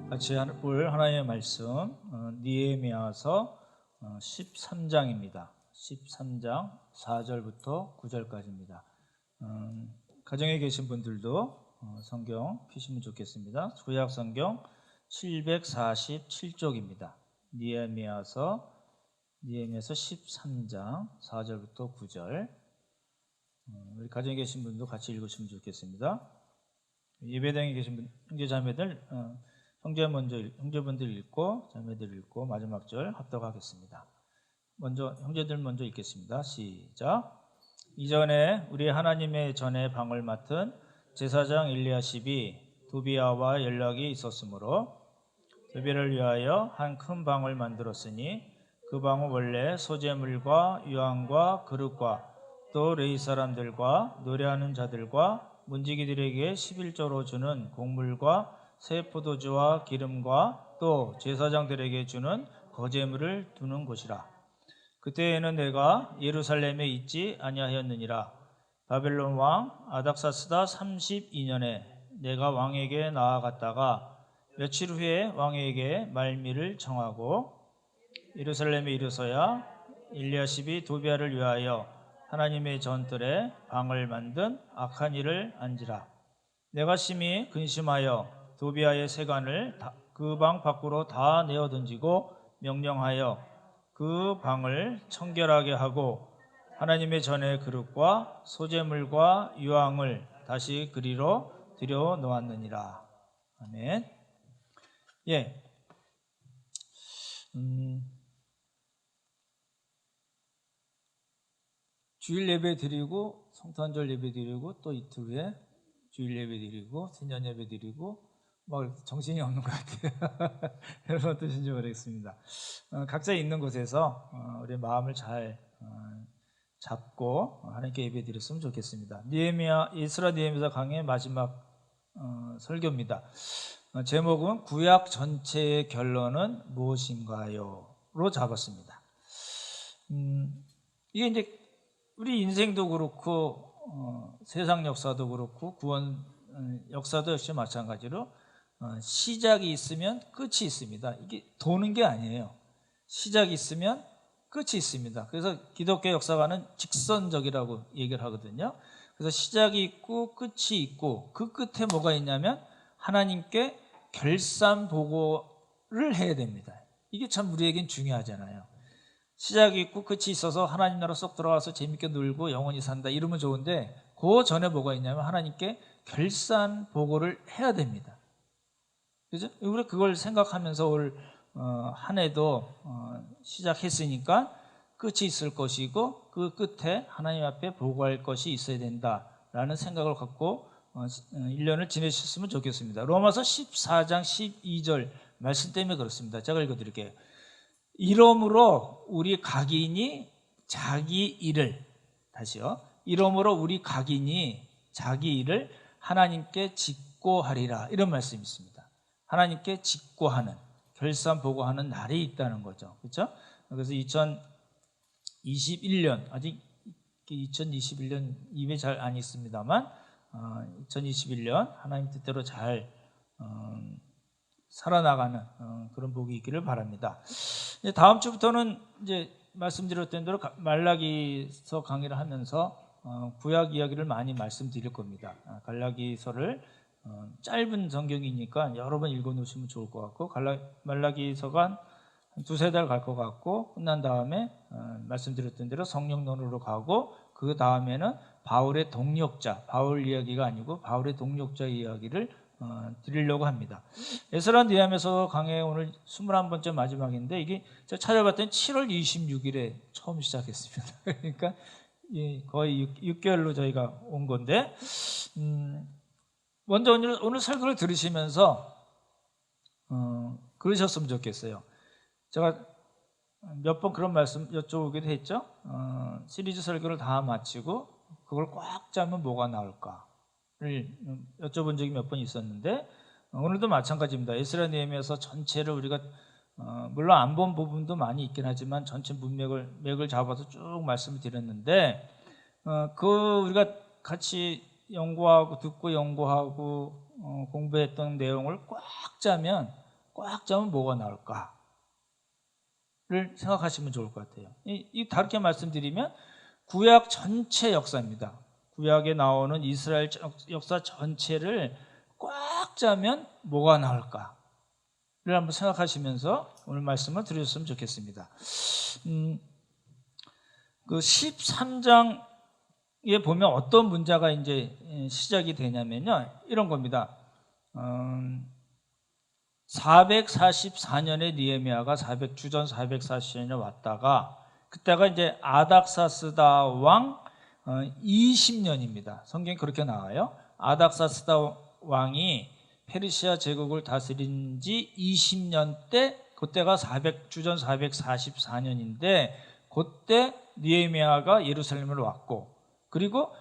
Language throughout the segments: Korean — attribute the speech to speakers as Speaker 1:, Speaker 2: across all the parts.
Speaker 1: 같이 볼 하나님의 말씀 느헤미야서 13장입니다. 13장 4절부터 9절까지입니다. 가정에 계신 분들도 성경 펴시면 좋겠습니다. 구약 성경 747쪽입니다. 느헤미야서 13장 4절부터 9절. 우리 가정에 계신 분도 같이 읽으시면 좋겠습니다. 예배당에 계신 형제 자매들 형제분들 읽고 자매들 읽고 마지막 절 합독하겠습니다. 먼저 형제들 먼저 읽겠습니다. 시작. 이전에 우리 하나님의 전에 방을 맡은 제사장 엘리야십이 도비야와 연락이 있었으므로 도비야를 위하여 한 큰 방을 만들었으니 그 방은 원래 소재물과 유황과 그릇과 또 레위 사람들과 노래하는 자들과 문지기들에게 11조로 주는 곡물과 새 포도주와 기름과 또 제사장들에게 주는 거제물을 두는 곳이라. 그때에는 내가 예루살렘에 있지 아니하였느니라. 바벨론 왕 아닥사스다 32년에 내가 왕에게 나아갔다가 며칠 후에 왕에게 말미를 청하고 예루살렘에 이르러서야 엘리야십이 도비야를 위하여 하나님의 전뜰에 방을 만든 악한 일을 안지라. 내가 심히 근심하여 도비야의 세간을 그 방 밖으로 다 내어 던지고 명령하여 그 방을 청결하게 하고 하나님의 전의 그릇과 소재물과 유황을 다시 그리로 들여 놓았느니라. 아멘. 예. 주일 예배 드리고 성탄절 예배 드리고 또 이틀 후에 주일 예배 드리고 신년 예배 드리고 막 정신이 없는 것 같아요. 여러분 어떠신지 모르겠습니다. 각자 있는 곳에서 우리 마음을 잘 잡고 하나님께 예배 드렸으면 좋겠습니다. 느헤미야 에스라 느헤미야 강의 마지막 설교입니다. 제목은 구약 전체의 결론은 무엇인가요?로 잡았습니다. 이게 이제 우리 인생도 그렇고 세상 역사도 그렇고 구원 역사도 역시 마찬가지로 시작이 있으면 끝이 있습니다. 이게 도는 게 아니에요. 시작이 있으면 끝이 있습니다. 그래서 기독교 역사가는 직선적이라고 얘기를 하거든요. 그래서 시작이 있고 끝이 있고 그 끝에 뭐가 있냐면 하나님께 결산 보고를 해야 됩니다. 이게 참 우리에겐 중요하잖아요. 시작이 있고 끝이 있어서 하나님 나라 쏙 들어가서 재밌게 놀고 영원히 산다 이러면 좋은데 그 전에 뭐가 있냐면 하나님께 결산 보고를 해야 됩니다. 그죠? 우리 그걸 생각하면서 올 한 해도 시작했으니까 끝이 있을 것이고 그 끝에 하나님 앞에 보고할 것이 있어야 된다라는 생각을 갖고 1년을 지내셨으면 좋겠습니다. 로마서 14장 12절 말씀 때문에 그렇습니다. 제가 읽어드릴게요. 이러므로 우리 각인이 자기 일을 다시요. 이러므로 우리 각인이 자기 일을 하나님께 직고하리라 이런 말씀이 있습니다. 하나님께 직고하는 결산 보고하는 날이 있다는 거죠. 그렇죠? 그래서 2021년 아직 2021년 이외 잘 안 있습니다만 2021년 하나님 뜻대로 잘 살아나가는 그런 복이 있기를 바랍니다. 다음 주부터는 이제 말씀드렸던 대로 말라기서 강의를 하면서 구약 이야기를 많이 말씀드릴 겁니다. 말라기서를 짧은 성경이니까 여러 번 읽어놓으시면 좋을 것 같고 말라기서가 한 두세 달 갈 것 같고 끝난 다음에 말씀드렸던 대로 성령론으로 가고 그 다음에는 바울의 동력자, 바울 이야기가 아니고 바울의 동력자 이야기를 드리려고 합니다. 에스라 느헤미야서 강의 오늘 21번째 마지막인데 이게 제가 찾아봤더니 7월 26일에 처음 시작했습니다. 그러니까 거의 6개월로 저희가 온 건데 먼저 오늘 설교를 들으시면서 그러셨으면 좋겠어요. 제가 몇 번 그런 말씀 여쭤보기도 했죠. 시리즈 설교를 다 마치고 그걸 꽉 짜면 뭐가 나올까를 여쭤본 적이 몇 번 있었는데 오늘도 마찬가지입니다. 에스라 느헤미야서 전체를 우리가 물론 안 본 부분도 많이 있긴 하지만 전체 맥을 잡아서 쭉 말씀을 드렸는데 그 우리가 같이 연구하고 듣고 연구하고 공부했던 내용을 꽉 짜면 꽉 잡으면 뭐가 나올까를 생각하시면 좋을 것 같아요. 다르게 말씀드리면 구약 전체 역사입니다. 구약에 나오는 이스라엘 역사 전체를 꽉 짜면 뭐가 나올까를 한번 생각하시면서 오늘 말씀을 드렸으면 좋겠습니다. 그 13장에 보면 어떤 문제가 이제 시작이 되냐면요, 이런 겁니다. 444년에 느헤미야가 주전 444년에 왔다가, 그때가 이제 아닥사스다 왕 20년입니다. 성경에 그렇게 나와요. 아닥사스다 왕이 페르시아 제국을 다스린 지 20년 때, 그때가 주전 444년인데 그때 느헤미야가 예루살렘으로 왔고, 그리고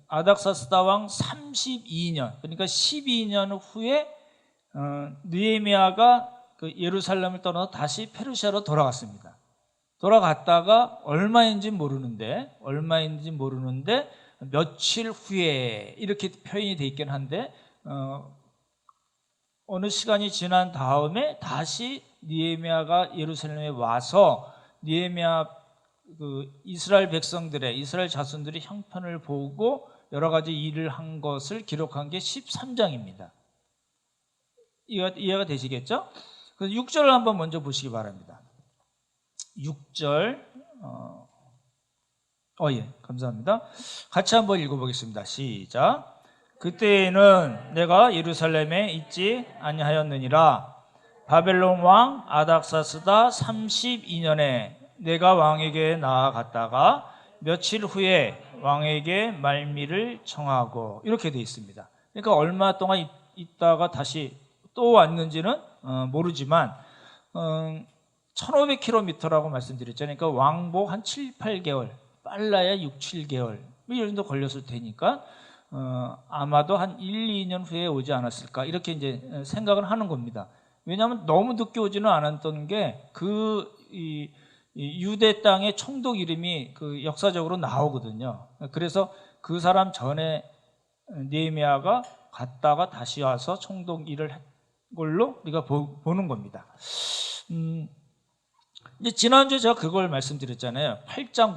Speaker 1: 아닥사스다 왕 32년, 그러니까 12년 후에 느헤미야가 그 예루살렘을 떠나서 다시 페르시아로 돌아갔습니다. 돌아갔다가 얼마인지 모르는데 며칠 후에 이렇게 표현이 되어 있긴 한데, 어느 시간이 지난 다음에 다시 느헤미야가 예루살렘에 와서 느헤미야 이스라엘 이스라엘 자손들이 형편을 보고 여러 가지 일을 한 것을 기록한 게 13장입니다. 이해가 되시겠죠? 그래서 6절을 한번 먼저 보시기 바랍니다. 6절, 예, 감사합니다. 같이 한번 읽어보겠습니다. 시작. 그때에는 내가 예루살렘에 있지 아니하였느니라. 바벨론 왕 아닥사스다 32년에 내가 왕에게 나아갔다가 며칠 후에 왕에게 말미를 청하고, 이렇게 되어 있습니다. 그러니까 얼마 동안 있다가 다시 또 왔는지는 모르지만 1500km라고 말씀드렸잖아요. 그러니까 왕복 한 7, 8개월, 빨라야 6, 7개월 이 정도 걸렸을 테니까 아마도 한 1, 2년 후에 오지 않았을까, 이렇게 이제 생각을 하는 겁니다. 왜냐하면 너무 늦게 오지는 않았던 게 유대 땅의 총독 이름이 그 역사적으로 나오거든요. 그래서 그 사람 전에 느헤미야가 갔다가 다시 와서 총독 일을 한 걸로 우리가 보는 겁니다. 이제 지난주에 제가 그걸 말씀드렸잖아요. 8장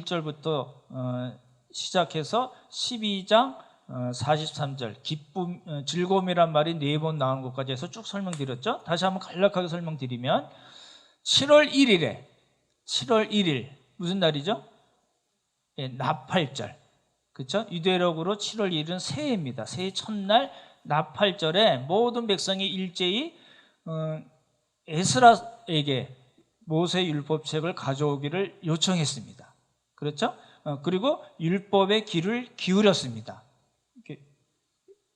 Speaker 1: 1절부터 시작해서 12장 43절 기쁨, 즐거움이란 말이 4번 나오는 것까지 해서 쭉 설명드렸죠. 다시 한번 간략하게 설명드리면 7월 1일 무슨 날이죠? 예, 나팔절. 그렇죠? 유대력으로 7월 1일은 새해입니다. 새해 첫날 나팔절에 모든 백성이 일제히 에스라에게 모세 율법책을 가져오기를 요청했습니다. 그렇죠? 그리고 율법의 귀를 기울였습니다.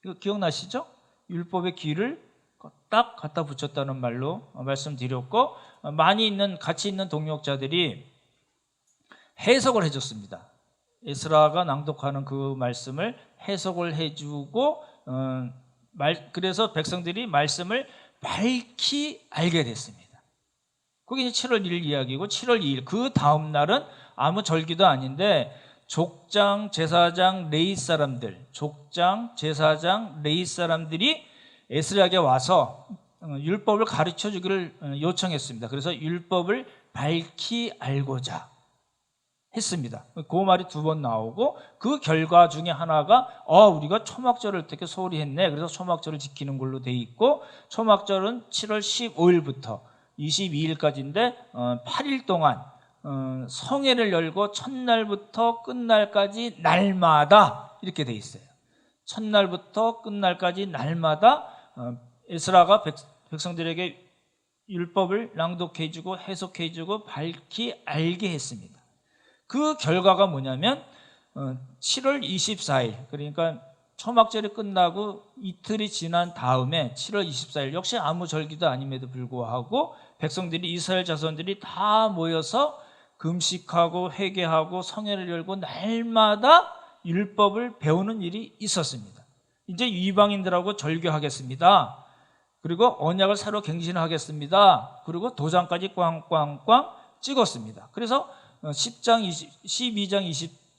Speaker 1: 이거 기억나시죠? 율법의 귀를 딱 갖다 붙였다는 말로 말씀드렸고, 같이 있는 동역자들이 해석을 해줬습니다. 에스라가 낭독하는 그 말씀을 해석을 해주고, 그래서 백성들이 말씀을 밝히 알게 됐습니다. 그게 이제 7월 1일 이야기고, 7월 2일 그 다음 날은 아무 절기도 아닌데 족장, 제사장, 레위 사람들이 에스라에게 와서 율법을 가르쳐 주기를 요청했습니다. 그래서 율법을 밝히 알고자 했습니다. 그 말이 2번 나오고, 그 결과 중에 하나가 우리가 초막절을 어떻게 소홀히 했네. 그래서 초막절을 지키는 걸로 돼 있고, 초막절은 7월 15일부터 22일까지인데 8일 동안 성회를 열고 첫날부터 끝날까지 날마다 이렇게 돼 있어요. 첫날부터 끝날까지 날마다 에스라가 백성들에게 율법을 낭독해주고 해석해주고 밝히 알게 했습니다. 그 결과가 뭐냐면 7월 24일, 그러니까 초막절이 끝나고 이틀이 지난 다음에 7월 24일, 역시 아무 절기도 아님에도 불구하고 백성들이, 이스라엘 자손들이 다 모여서 금식하고 회개하고 성회를 열고 날마다 율법을 배우는 일이 있었습니다. 이제 이방인들하고 절교하겠습니다. 그리고 언약을 새로 갱신하겠습니다. 그리고 도장까지 꽝꽝꽝 찍었습니다. 그래서 12장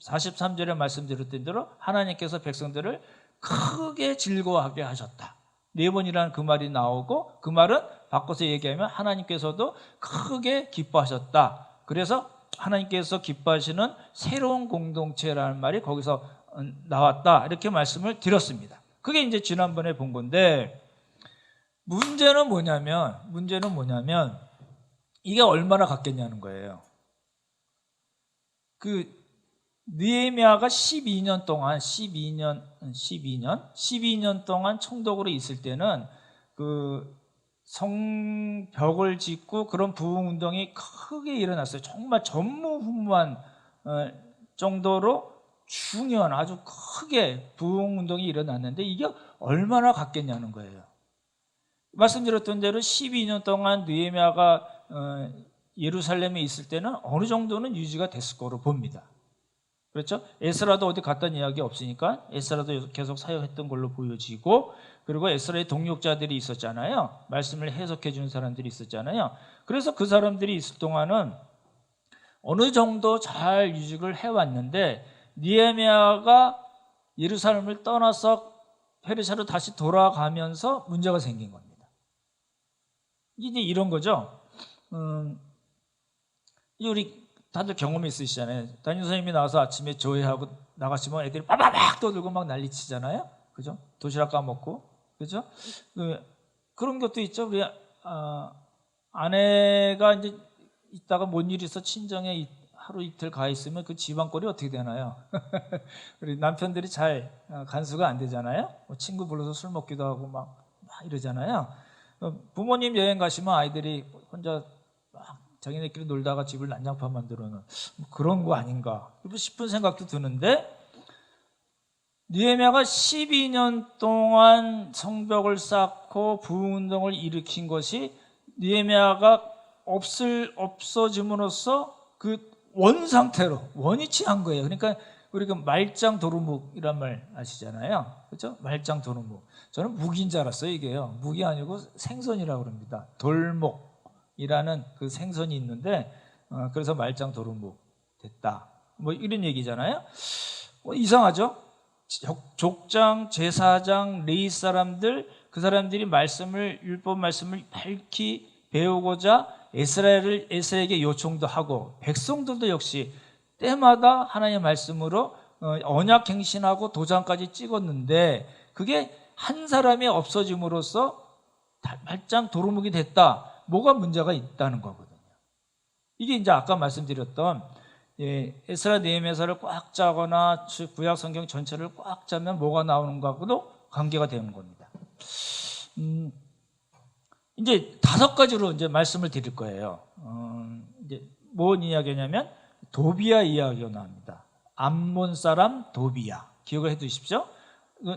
Speaker 1: 43절에 말씀드렸던 대로 하나님께서 백성들을 크게 즐거워하게 하셨다. 네 번이라는 그 말이 나오고, 그 말은 바꿔서 얘기하면 하나님께서도 크게 기뻐하셨다. 그래서 하나님께서 기뻐하시는 새로운 공동체라는 말이 거기서 나왔다. 이렇게 말씀을 드렸습니다. 그게 이제 지난번에 본 건데, 문제는 뭐냐면 이게 얼마나 갔겠냐는 거예요. 그 느헤미야가 12년 동안 총독으로 있을 때는 그 성벽을 짓고 그런 부흥 운동이 크게 일어났어요. 정말 전무후무한 정도로 중요한 아주 크게 부흥 운동이 일어났는데 이게 얼마나 갔겠냐는 거예요. 말씀드렸던 대로 12년 동안 느헤미야가 예루살렘에 있을 때는 어느 정도는 유지가 됐을 거로 봅니다. 그렇죠? 에스라도 어디 갔다는 이야기 없으니까 에스라도 계속 사역했던 걸로 보여지고, 그리고 에스라의 동역자들이 있었잖아요. 말씀을 해석해 주는 사람들이 있었잖아요. 그래서 그 사람들이 있을 동안은 어느 정도 잘 유지를 해왔는데, 느헤미야가 예루살렘을 떠나서 페르시아로 다시 돌아가면서 문제가 생긴 겁니다. 이제 이런 거죠. 우리 다들 경험이 있으시잖아요. 담임 선생님이 나와서 아침에 조회하고 나가시면 애들이 빠바박 떠들고 막 난리치잖아요. 그죠? 도시락 까먹고. 그죠? 그런 것도 있죠. 우리 아내가 이제 있다가 뭔 일이 있어 친정에 하루 이틀 가 있으면 그 집안꼴이 어떻게 되나요? 우리 남편들이 잘 간수가 안 되잖아요. 친구 불러서 술 먹기도 하고 막 이러잖아요. 부모님 여행 가시면 아이들이 혼자 막 자기네끼리 놀다가 집을 난장판 만들어놓은 그런 거 아닌가 싶은 생각도 드는데, 느헤미야가 12년 동안 성벽을 쌓고 부흥운동을 일으킨 것이 느헤미야가 없어짐으로써 그 원상태로 원위치한 거예요. 그러니까 우리가 말짱 도루묵이란 말 아시잖아요. 그렇죠? 말짱 도루묵. 저는 묵인 줄 알았어요. 이게요. 묵이 아니고 생선이라고 합니다. 돌목이라는 그 생선이 있는데 그래서 말짱 도루묵 됐다. 뭐 이런 얘기잖아요. 이상하죠? 족장, 제사장, 레위 사람들, 그 사람들이 율법 말씀을 밝히 배우고자 에스라에게 요청도 하고, 백성들도 역시 때마다 하나님의 말씀으로 언약 갱신하고 도장까지 찍었는데, 그게 한 사람이 없어짐으로써 말짱 도루묵이 됐다. 뭐가 문제가 있다는 거거든요. 이게 이제 아까 말씀드렸던 에스라 느헤미야서를 꽉 짜거나 구약 성경 전체를 꽉 짜면 뭐가 나오는 거하고도 관계가 되는 겁니다. 이제 5가지로 이제 말씀을 드릴 거예요. 이제 뭔 이야기냐면 도비야 이야기가 나옵니다. 암몬 사람 도비야. 기억을 해 두십시오.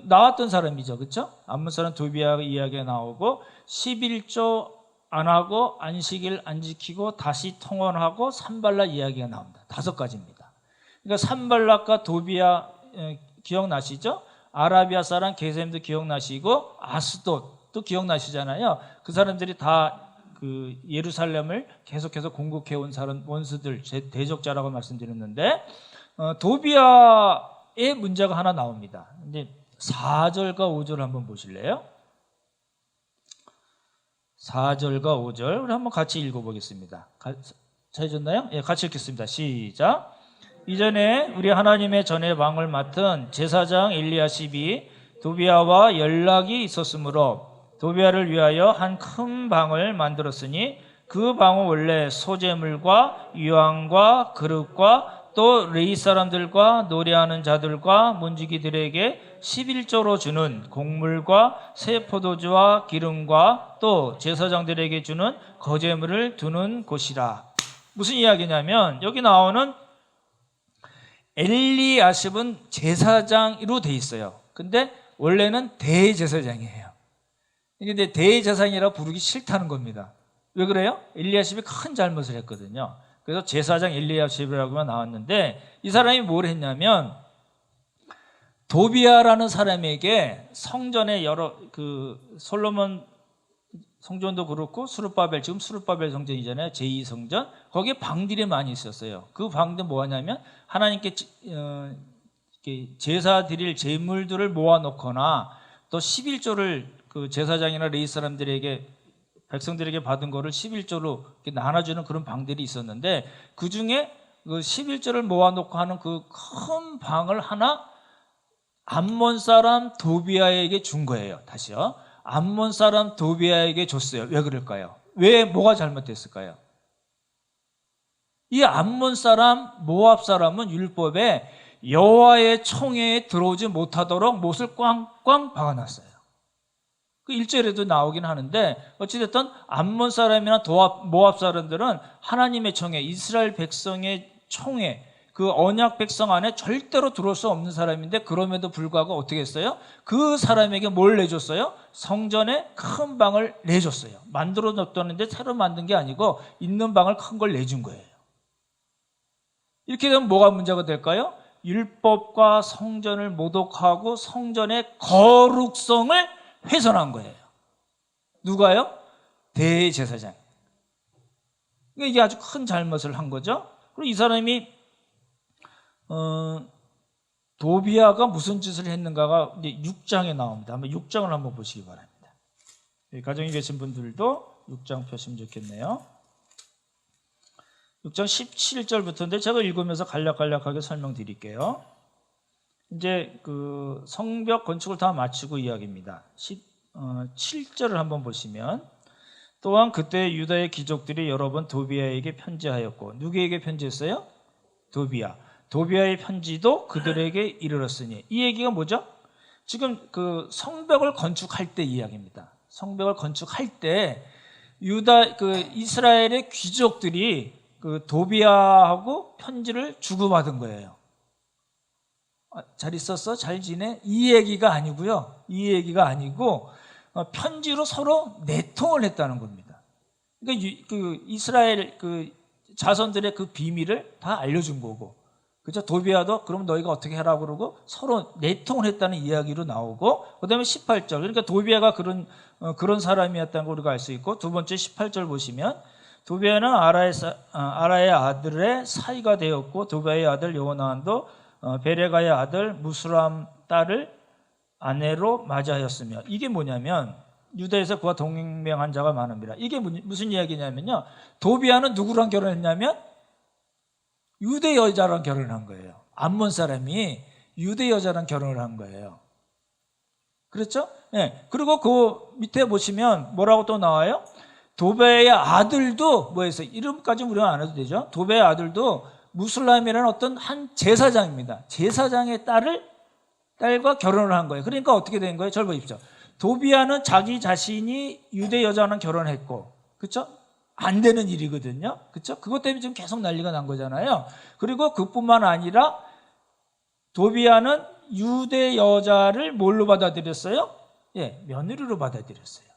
Speaker 1: 나왔던 사람이죠. 그렇죠? 암몬 사람 도비야 이야기가 나오고, 11조 안 하고 안식일 안 지키고 다시 통원하고 산발락 이야기가 나옵니다. 5가지입니다. 그러니까 산발락과 도비야 기억나시죠? 아라비아 사람 게셈도 기억나시고 아스돗도 기억나시잖아요. 그 사람들이 다 그 예루살렘을 계속해서 공격해온 사람 원수들 대적자라고 말씀드렸는데, 도비야의 문제가 하나 나옵니다. 이제 4절과 5절 한번 보실래요? 4절과 5절 우리 한번 같이 읽어보겠습니다. 찾으셨나요? 예, 같이 읽겠습니다. 시작. 이전에 우리 하나님의 전의 방을 맡은 제사장 엘리야십이 도비야와 연락이 있었으므로 도비야를 위하여 한 큰 방을 만들었으니, 그 방은 원래 소재물과 유황과 그릇과 또 레위 사람들과 노래하는 자들과 문지기들에게 11조로 주는 곡물과 새 포도주와 기름과 또 제사장들에게 주는 거제물을 두는 곳이라. 무슨 이야기냐면, 여기 나오는 엘리야십은 제사장으로 돼 있어요. 근데 원래는 대제사장이에요. 근데 대제사장이라고 부르기 싫다는 겁니다. 왜 그래요? 엘리야십이 큰 잘못을 했거든요. 그래서 제사장 엘리야십이라고만 나왔는데, 이 사람이 뭘 했냐면 도비야라는 사람에게 성전에 여러 솔로몬 성전도 그렇고 수르바벨, 지금 수르바벨 성전이잖아요. 제2성전. 거기에 방들이 많이 있었어요. 그 방들 뭐 하냐면 하나님께 제사 드릴 제물들을 모아놓거나 또 11조를 그 제사장이나 레위 사람들에게 백성들에게 받은 거를 11조로 나눠주는 그런 방들이 있었는데 그 중에 그 11조를 모아놓고 하는 그 큰 방을 하나 암몬 사람 도비아에게 준 거예요. 다시요. 암몬 사람 도비아에게 줬어요. 왜 그럴까요? 왜 뭐가 잘못됐을까요? 이 암몬 사람 모압 사람은 율법에 여호와의 총회에 들어오지 못하도록 못을 꽝꽝 박아놨어요. 그 1절에도 나오긴 하는데 어찌됐든 암몬 사람이나 모압 사람들은 하나님의 총회, 이스라엘 백성의 총회, 그 언약 백성 안에 절대로 들어올 수 없는 사람인데 그럼에도 불구하고 어떻게 했어요? 그 사람에게 뭘 내줬어요? 성전에 큰 방을 내줬어요. 만들어 놨다는데 새로 만든 게 아니고 있는 방을 큰 걸 내준 거예요. 이렇게 되면 뭐가 문제가 될까요? 율법과 성전을 모독하고 성전의 거룩성을 훼손한 거예요. 누가요? 대제사장. 이게 아주 큰 잘못을 한 거죠. 그리고 이 사람이 도비아가 무슨 짓을 했는가가 이제 6장에 나옵니다. 한번 6장을 한번 보시기 바랍니다. 가정에 계신 분들도 6장 펴시면 좋겠네요. 6장 17절부터인데 제가 읽으면서 간략간략하게 설명드릴게요. 이제 그 성벽 건축을 다 마치고 이야기입니다. 7절을 한번 보시면 또한 그때 유다의 귀족들이 여러 번 도비아에게 편지하였고 누구에게 편지했어요? 도비아의 편지도 그들에게 이르렀으니 이 얘기가 뭐죠? 지금 그 성벽을 건축할 때 이야기입니다. 성벽을 건축할 때 유다 그 이스라엘의 귀족들이 그 도비아하고 편지를 주고받은 거예요. 잘 있었어? 잘 지내? 이 얘기가 아니고요. 이 얘기가 아니고 편지로 서로 내통을 했다는 겁니다. 그러니까 그 이스라엘 그 자손들의 그 비밀을 다 알려준 거고, 그죠? 도비아도 그럼 너희가 어떻게 하라고 그러고 서로 내통을 했다는 이야기로 나오고, 그다음에 18절 그러니까 도비아가 그런 사람이었다는 걸 우리가 알 수 있고, 두 번째 18절 보시면 도비아는 아라의 아들의 사이가 되었고 도비아의 아들 요나단도 베레가의 아들 무스람 딸을 아내로 맞이하였으며 이게 뭐냐면 유다에서 그와 동맹한 자가 많습니다. 이게 무슨 이야기냐면요. 도비아는 누구랑 결혼했냐면 유대 여자랑 결혼한 거예요. 암몬 사람이 유대 여자랑 결혼을 한 거예요. 그렇죠? 네. 그리고 그 밑에 보시면 뭐라고 또 나와요? 도비아의 아들도 뭐였어요? 이름까지 우리가 안 해도 되죠. 도비아의 아들도 무슬람이라는 어떤 한 제사장입니다. 제사장의 딸과 결혼을 한 거예요. 그러니까 어떻게 된 거예요? 절 보십시오. 도비아는 자기 자신이 유대 여자랑 결혼했고, 그렇죠? 안 되는 일이거든요. 그렇죠? 그것 때문에 지금 계속 난리가 난 거잖아요. 그리고 그뿐만 아니라 도비아는 유대 여자를 뭘로 받아들였어요? 예, 며느리로 받아들였어요.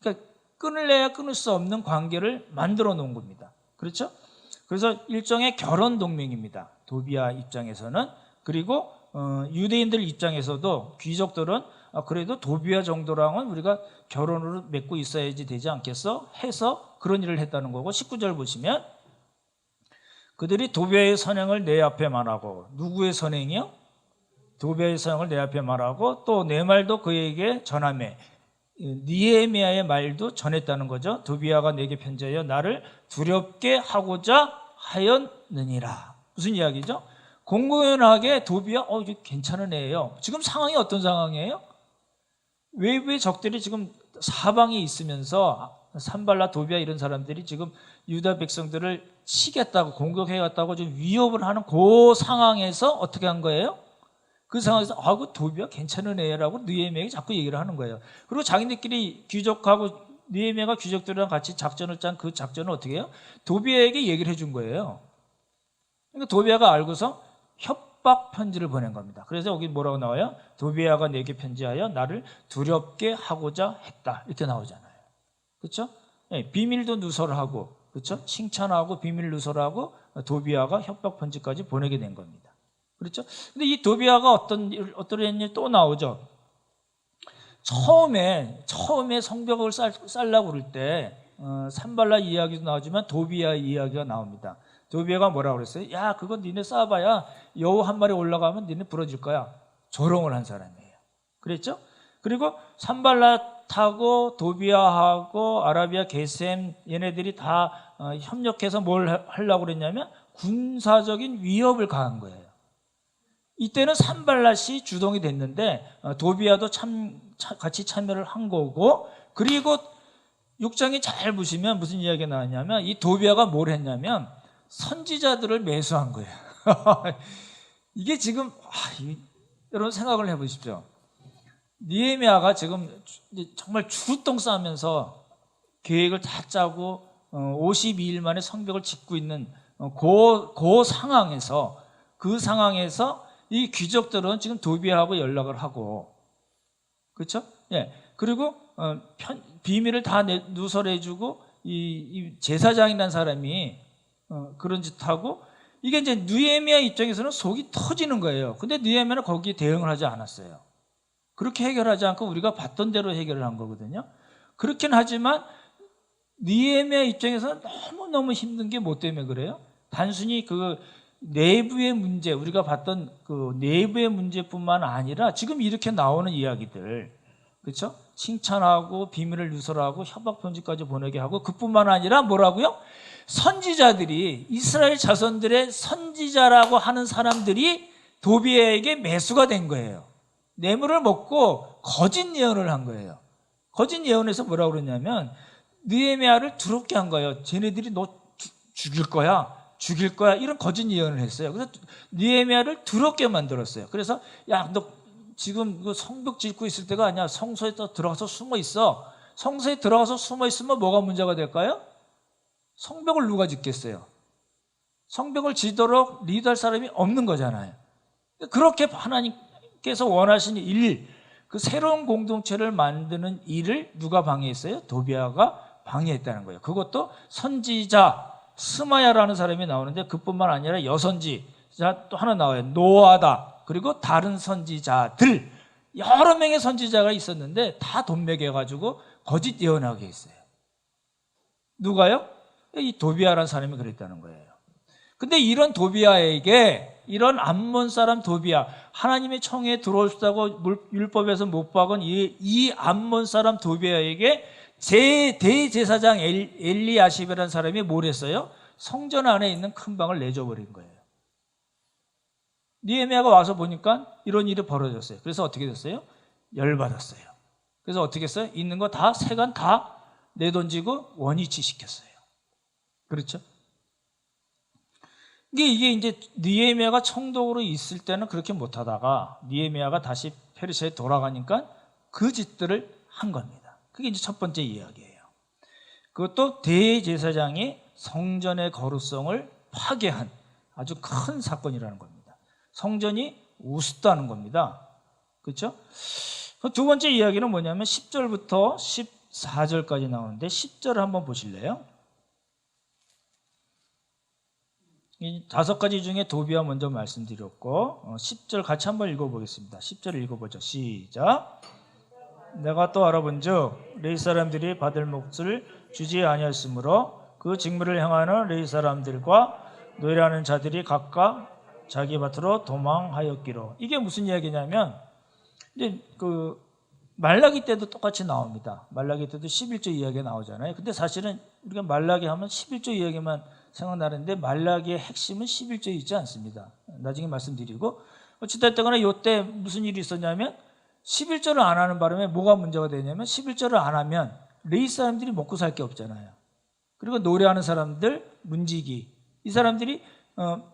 Speaker 1: 그러니까 끊을래야 끊을 수 없는 관계를 만들어 놓은 겁니다. 그렇죠? 그래서 일종의 결혼 동맹입니다. 도비아 입장에서는. 그리고 유대인들 입장에서도 귀족들은 그래도 도비아 정도랑은 우리가 결혼을 맺고 있어야지 되지 않겠어? 해서 그런 일을 했다는 거고, 19절 보시면 그들이 도비아의 선행을 내 앞에 말하고, 누구의 선행이요? 도비아의 선행을 내 앞에 말하고 또 내 말도 그에게 전하매, 느헤미야의 말도 전했다는 거죠. 도비아가 내게 편지하여 나를 두렵게 하고자 하였느니라. 무슨 이야기죠? 공공연하게 도비아 이게 괜찮은 애예요. 지금 상황이 어떤 상황이에요? 외부의 적들이 지금 사방에 있으면서 산발라 도비아 이런 사람들이 지금 유다 백성들을 치겠다고 공격해갔다고 좀 위협을 하는 그 상황에서 어떻게 한 거예요? 그 상황에서 그 도비아 괜찮은 애라고 느헤미야에게 자꾸 얘기를 하는 거예요. 그리고 자기네끼리 귀족하고 느헤미야가 귀족들이랑 같이 작전을 짠 그 작전을 어떻게 해요? 도비아에게 얘기를 해준 거예요. 그러니까 도비아가 알고서 협박 편지를 보낸 겁니다. 그래서 여기 뭐라고 나와요? 도비아가 내게 편지하여 나를 두렵게 하고자 했다. 이렇게 나오잖아요. 그렇죠? 네, 비밀도 누설하고, 그렇죠? 칭찬하고 비밀 누설하고 도비아가 협박 편지까지 보내게 된 겁니다. 그렇죠? 근데 이 도비아가 어떤 일 또 나오죠. 처음에 성벽을 쌓으려고 그럴 때 산발라 이야기도 나오지만 도비아 이야기가 나옵니다. 도비아가 뭐라고 그랬어요? 야, 그거 니네 쌓아봐야 여우 한 마리 올라가면 니네 부러질 거야. 조롱을 한 사람이에요. 그랬죠? 그리고 산발랏하고 도비아하고 아라비아 게셈 얘네들이 다 협력해서 뭘 하려고 그랬냐면 군사적인 위협을 가한 거예요. 이때는 산발랏이 주동이 됐는데 도비아도 같이 참여를 한 거고, 그리고 6장에 잘 보시면 무슨 이야기가 나왔냐면 이 도비아가 뭘 했냐면 선지자들을 매수한 거예요. 이게 지금 여러분 생각을 해보십시오. 느헤미야가 지금 정말 주루똥 싸면서 계획을 다 짜고 52일 만에 성벽을 짓고 있는 그 상황에서, 그 상황에서 이 귀족들은 지금 도비아하고 연락을 하고, 그렇죠? 예. 그리고 비밀을 다 누설해주고 이 제사장이라는 사람이 그런 짓하고, 이게 이제 느헤미야 입장에서는 속이 터지는 거예요. 근데 느헤미야는 거기에 대응을 하지 않았어요. 그렇게 해결하지 않고 우리가 봤던 대로 해결을 한 거거든요. 그렇긴 하지만 느헤미야 입장에서는 너무너무 힘든 게 뭐 때문에 그래요? 단순히 그 내부의 문제, 우리가 봤던 그 내부의 문제뿐만 아니라 지금 이렇게 나오는 이야기들, 그렇죠? 칭찬하고 비밀을 누설하고 협박 편지까지 보내게 하고, 그뿐만 아니라 뭐라고요? 선지자들이, 이스라엘 자손들의 선지자라고 하는 사람들이 도비아에게 매수가 된 거예요. 뇌물을 먹고 거짓 예언을 한 거예요. 거짓 예언에서 뭐라고 그러냐면 느헤미야를 두렵게 한 거예요. 쟤네들이 너 죽일 거야, 죽일 거야, 이런 거짓 예언을 했어요. 그래서 느헤미야를 두렵게 만들었어요. 그래서 야, 너 지금 그 성벽 짓고 있을 때가 아니야. 성소에 들어가서 숨어 있어. 성소에 들어가서 숨어 있으면 뭐가 문제가 될까요? 성벽을 누가 짓겠어요? 성벽을 지도록 리드할 사람이 없는 거잖아요. 그렇게 하나님께서 원하시는 일, 그 새로운 공동체를 만드는 일을 누가 방해했어요? 도비아가 방해했다는 거예요. 그것도 선지자 스마야라는 사람이 나오는데, 그뿐만 아니라 여선지자 또 하나 나와요. 노아다. 그리고 다른 선지자들, 여러 명의 선지자가 있었는데 다 돈 먹여가지고 거짓 예언하게 했어요. 누가요? 이 도비아라는 사람이 그랬다는 거예요. 근데 이런 도비아에게, 이런 암몬 사람 도비아, 하나님의 청에 들어올 수 있다고 율법에서 못 박은 이 암몬 사람 도비아에게 대제사장 엘리야십이라는 사람이 뭘 했어요? 성전 안에 있는 큰 방을 내줘버린 거예요. 느헤미야가 와서 보니까 이런 일이 벌어졌어요. 그래서 어떻게 됐어요? 열받았어요. 그래서 어떻게 했어요? 있는 거 다, 세관 다 내던지고 원위치 시켰어요. 그렇죠? 이게 이제 느헤미야가 청독으로 있을 때는 그렇게 못하다가 느헤미야가 다시 페르시아에 돌아가니까 그 짓들을 한 겁니다. 그게 이제 첫 번째 이야기예요. 그것도 대제사장이 성전의 거룩성을 파괴한 아주 큰 사건이라는 겁니다. 성전이 우습다는 겁니다. 그렇죠? 두 번째 이야기는 뭐냐면 10절부터 14절까지 나오는데, 10절을 한번 보실래요? 이 5가지 중에 도비아 먼저 말씀드렸고 10절 같이 한번 읽어보겠습니다. 10절을 읽어보죠. 시작. 내가 또 알아본즉 레위 사람들이 받을 몫을 주지 아니하였으므로 그 직무를 행하는 레위 사람들과 노예라는 자들이 각각 자기 밭으로 도망하였기로. 이게 무슨 이야기냐면, 이제 그 말라기 때도 똑같이 나옵니다. 말라기 때도 11조 이야기가 나오잖아요. 근데 사실은 우리가 말라기 하면 11조 이야기만 생각나는데 말라기의 핵심은 11조에 있지 않습니다. 나중에 말씀드리고, 어찌됐든 간에 이때 무슨 일이 있었냐면 11조를 안 하는 바람에 뭐가 문제가 되냐면 11조를 안 하면 레위 사람들이 먹고 살 게 없잖아요. 그리고 노래하는 사람들, 문지기, 이 사람들이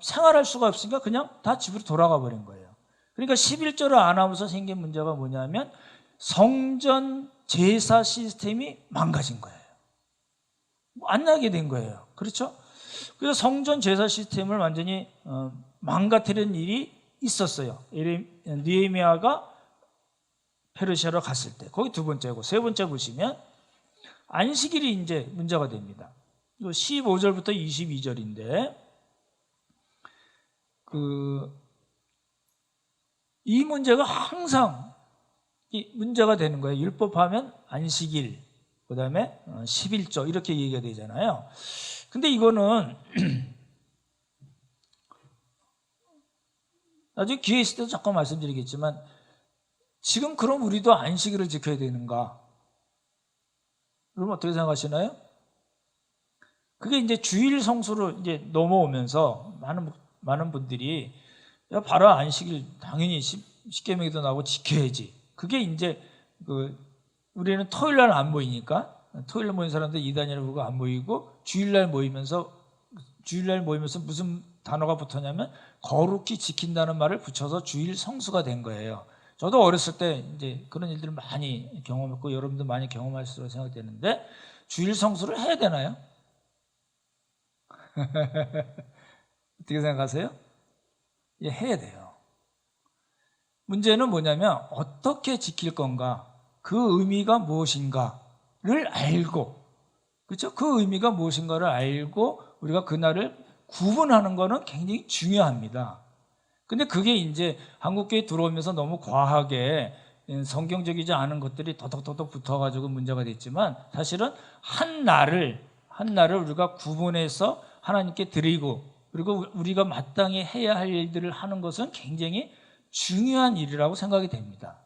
Speaker 1: 생활할 수가 없으니까 그냥 다 집으로 돌아가 버린 거예요. 그러니까 11조를 안 하면서 생긴 문제가 뭐냐면 성전 제사 시스템이 망가진 거예요. 안 나게 된 거예요. 그렇죠? 그래서 성전 제사 시스템을 완전히 망가뜨리는 일이 있었어요. 느헤미야가 페르시아로 갔을 때. 거기 두 번째고, 세 번째 보시면 안식일이 이제 문제가 됩니다. 15절부터 22절인데 이 문제가 항상 문제가 되는 거예요. 율법하면 안식일, 그 다음에 11조 이렇게 얘기가 되잖아요. 근데 이거는 나중에 기회 있을 때도 잠깐 말씀드리겠지만 지금 그럼 우리도 안식일을 지켜야 되는가? 여러분 어떻게 생각하시나요? 그게 이제 주일 성수로 이제 넘어오면서 많은 분들이 야, 봐라, 안식일 당연히 십계명에도 나오고 지켜야지. 그게 이제 우리는 토요일 날 안 모이니까, 토요일 날 모인 사람들 이단이라고 보고 안 모이고, 주일 날 모이면서 무슨 단어가 붙었냐면 거룩히 지킨다는 말을 붙여서 주일 성수가 된 거예요. 저도 어렸을 때 이제 그런 일들을 많이 경험했고 여러분도 많이 경험하실 거라고 생각되는데, 주일 성수를 해야 되나요? 어떻게 생각하세요? 예, 해야 돼요. 문제는 뭐냐면 어떻게 지킬 건가, 그 의미가 무엇인가를 알고, 그렇죠? 그 의미가 무엇인가를 알고 우리가 그날을 구분하는 거는 굉장히 중요합니다. 근데 그게 이제 한국교회 들어오면서 너무 과하게 성경적이지 않은 것들이 더덕더덕 붙어가지고 문제가 됐지만, 사실은 한 날을 우리가 구분해서 하나님께 드리고, 그리고 우리가 마땅히 해야 할 일들을 하는 것은 굉장히 중요한 일이라고 생각이 됩니다.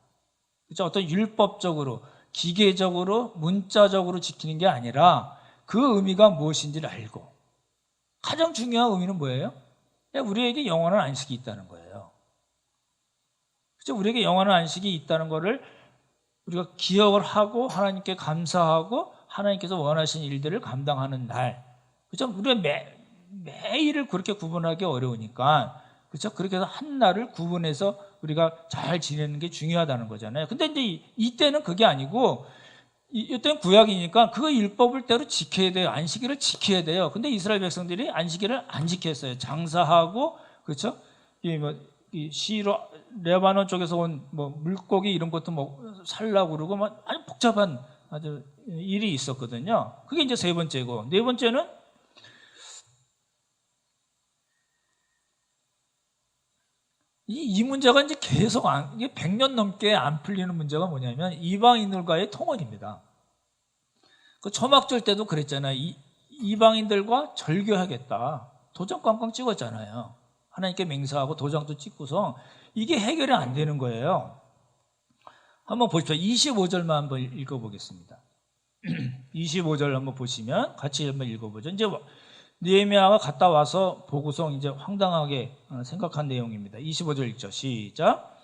Speaker 1: 그렇죠? 어떤 율법적으로, 기계적으로, 문자적으로 지키는 게 아니라 그 의미가 무엇인지를 알고, 가장 중요한 의미는 뭐예요? 우리에게 영원한 안식이 있다는 거예요. 그렇죠? 우리에게 영원한 안식이 있다는 것을 우리가 기억을 하고 하나님께 감사하고 하나님께서 원하신 일들을 감당하는 날. 그렇죠? 우리가 매일을 그렇게 구분하기 어려우니까, 그렇죠? 그렇게 해서 한 날을 구분해서 우리가 잘 지내는 게 중요하다는 거잖아요. 근데 이제 이때는 그게 아니고, 이때는 구약이니까 그 율법을 대로 지켜야 돼요. 안식일을 지켜야 돼요. 근데 이스라엘 백성들이 안식일을 안 지켰어요. 장사하고, 그렇죠? 이 시로 레바논 쪽에서 온 물고기 이런 것도 살라고 그러고 아주 복잡한 아주 일이 있었거든요. 그게 이제 세 번째고, 네 번째는 이 문제가 이제 계속 이게 100년 넘게 안 풀리는 문제가 뭐냐면 이방인들과의 통혼입니다. 그 초막절 때도 그랬잖아요. 이방인들과 절교하겠다. 도장 꽝꽝 찍었잖아요. 하나님께 맹세하고 도장도 찍고서 이게 해결이 안 되는 거예요. 한번 보십시오. 25절만 한번 읽어보겠습니다. 25절 한번 보시면 같이 한번 읽어보죠. 이제 느헤미야가 갔다 와서 보고서 이제 황당하게 생각한 내용입니다. 25절 읽죠. 시작.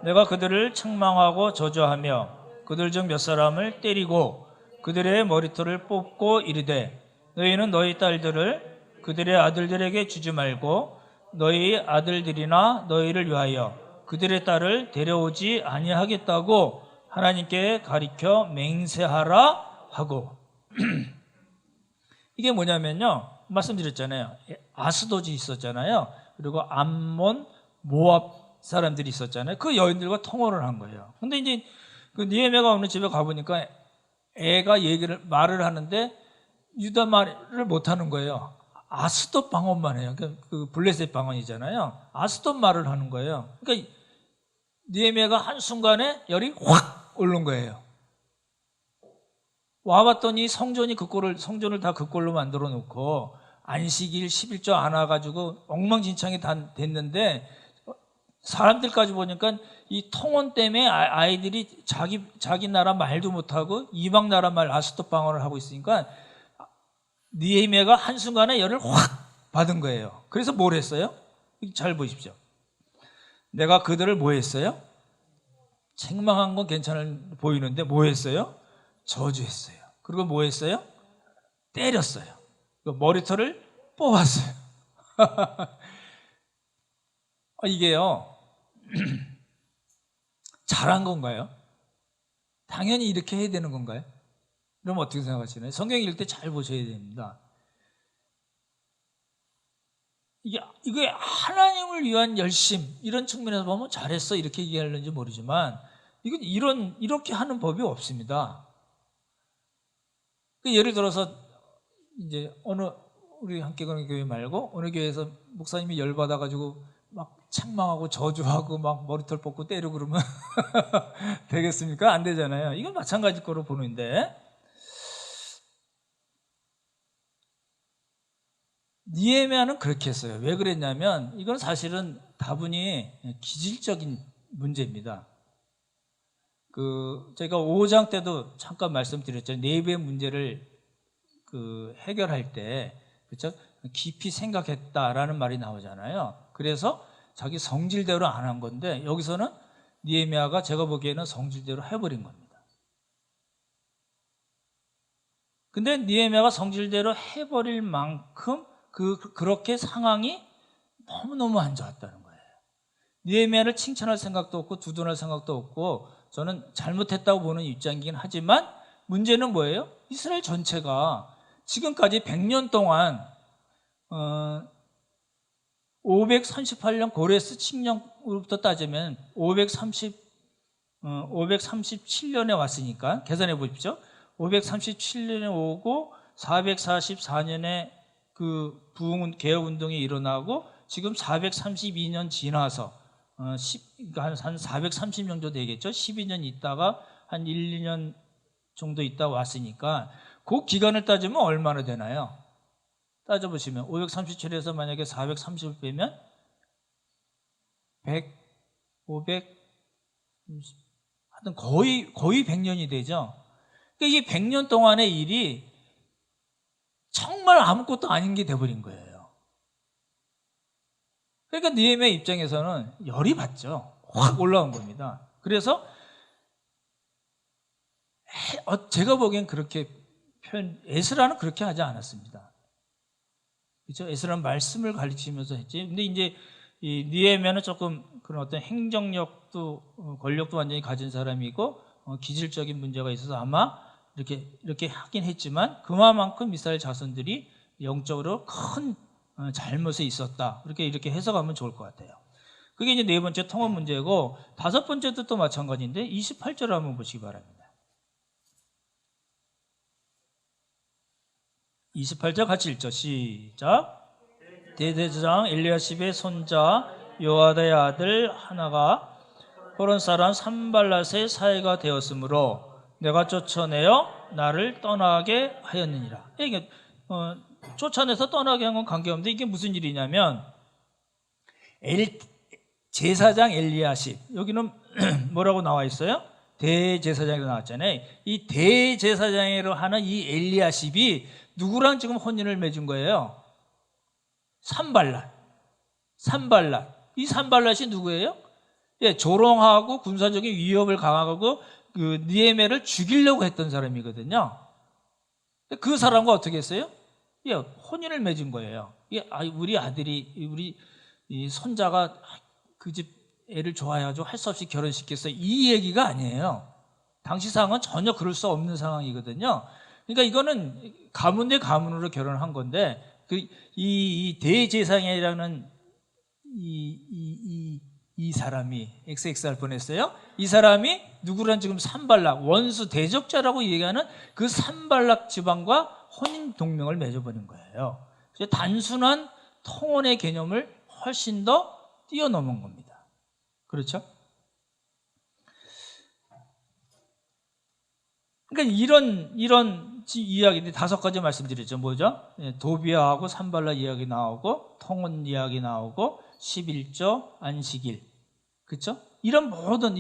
Speaker 1: 내가 그들을 책망하고 저주하며 그들 중 몇 사람을 때리고 그들의 머리털을 뽑고 이르되, 너희는 너희 딸들을 그들의 아들들에게 주지 말고 너희 아들들이나 너희를 위하여 그들의 딸을 데려오지 아니하겠다고 하나님께 가리켜 맹세하라 하고. 이게 뭐냐면요, 말씀드렸잖아요. 아스도지 있었잖아요. 그리고 암몬, 모압 사람들이 있었잖아요. 그 여인들과 통화를 한 거예요. 근데 이제 그 느헤미야가 어느 집에 가보니까 애가 말을 하는데 유다 말을 못 하는 거예요. 아스돗 방언만 해요. 그 블레셋 방언이잖아요. 아스돗 말을 하는 거예요. 그러니까 느헤미야가 한순간에 열이 확 오른 거예요. 와봤더니 성전을 다 그 꼴로 만들어 놓고 안식일 11조 안 와가지고 엉망진창이 다 됐는데, 사람들까지 보니까 이 통혼 때문에 아이들이 자기 나라 말도 못하고 이방 나라 말 아스돗 방언을 하고 있으니까 느헤미야가 한순간에 열을 확 받은 거예요. 그래서 뭘 했어요? 잘 보십시오. 내가 그들을 뭐 했어요? 책망한 건 괜찮아 보이는데 뭐 했어요? 저주했어요. 그리고 뭐 했어요? 때렸어요. 머리털을 뽑았어요. 이게요, 잘한 건가요? 당연히 이렇게 해야 되는 건가요? 그럼 어떻게 생각하시나요? 성경 읽을 때 잘 보셔야 됩니다. 이게 하나님을 위한 열심, 이런 측면에서 보면 잘했어 이렇게 얘기하는지 모르지만, 이렇게 하는 법이 없습니다. 예를 들어서 이제 우리 함께 가는 교회 말고 어느 교회에서 목사님이 열받아가지고 막 책망하고 저주하고 막 머리털 뽑고 때리고 그러면 되겠습니까? 안 되잖아요. 이건 마찬가지 거로 보는데, 느헤미야는 그렇게 했어요. 왜 그랬냐면 이건 사실은 다분히 기질적인 문제입니다. 제가 5장 때도 잠깐 말씀드렸죠. 내부의 문제를 해결할 때, 그렇죠? 깊이 생각했다라는 말이 나오잖아요. 그래서 자기 성질대로 안 한 건데, 여기서는 느헤미야가 제가 보기에는 성질대로 해버린 겁니다. 근데 느헤미야가 성질대로 해버릴 만큼 그렇게 상황이 너무너무 안 좋았다는 거예요. 느헤미야를 칭찬할 생각도 없고 두둔할 생각도 없고, 저는 잘못했다고 보는 입장이긴 하지만, 문제는 뭐예요? 이스라엘 전체가 지금까지 100년 동안 538년 고레스 칙령으로부터 따지면 537년에 왔으니까 계산해 보십시오. 537년에 오고 444년에 그 개혁운동이 일어나고 지금 432년 지나서 한 430년 정도 되겠죠. 12년 있다가 한 1, 2년 정도 있다 왔으니까 그 기간을 따지면 얼마나 되나요? 따져보시면 537에서 만약에 430을 빼면 100, 500, 하여튼 거의 100년이 되죠. 그러니까 이게 100년 동안의 일이 정말 아무것도 아닌 게 돼버린 거예요. 그러니까 느헤미야 입장에서는 열이 받죠. 확 올라온 겁니다. 그래서 제가 보기엔 그렇게 에스라는 그렇게 하지 않았습니다. 그렇죠? 에스라는 말씀을 가르치면서 했지. 근데 이제 이 느헤미야는 조금 그런 어떤 행정력도 권력도 완전히 가진 사람이고 기질적인 문제가 있어서 아마 이렇게 하긴 했지만 그만큼 이스라엘 자손들이 영적으로 큰 잘못이 있었다. 이렇게 해석하면 좋을 것 같아요. 그게 이제 네 번째 통합 문제고, 다섯 번째도 또 마찬가지인데 28절을 한번 보시기 바랍니다. 28절 같이 읽죠. 시작. 대제사장 엘리야십의 손자 요아다의 아들 하나가 호론 사람 산발랏의 사이가 되었으므로 내가 쫓아내어 나를 떠나게 하였느니라. 이게 쫓아내서 떠나게 한 건 관계없는데, 이게 무슨 일이냐면 제사장 엘리야십, 여기는 뭐라고 나와 있어요? 대제사장이라고 나왔잖아요. 이 대제사장으로 하는 이 엘리야십이 누구랑 지금 혼인을 맺은 거예요? 산발랏. 이 산발랏이 누구예요? 예, 조롱하고 군사적인 위협을 강하고 그 느헤미야를 죽이려고 했던 사람이거든요. 그 사람과 어떻게 했어요? 예, 혼인을 맺은 거예요. 예, 우리 아들이, 우리 이 손자가 그 집 애를 좋아해가지고 할 수 없이 결혼시켰어요. 이 얘기가 아니에요. 당시 상황은 전혀 그럴 수 없는 상황이거든요. 그러니까 이거는 가문 대 가문으로 결혼한 건데, 이 대제사장이라는 이 사람이 XXR 보냈어요. 이 사람이 누구랑 지금 산발락, 원수 대적자라고 얘기하는 그 산발락 지방과 혼인 동맹을 맺어버린 거예요. 단순한 통혼의 개념을 훨씬 더 뛰어넘은 겁니다. 그렇죠? 그러니까 이런 이야기들이 다섯 가지 말씀드렸죠. 뭐죠? 도비아하고 산발락 이야기 나오고, 통혼 이야기 나오고, 11조, 안식일. 그렇죠? 이런 모든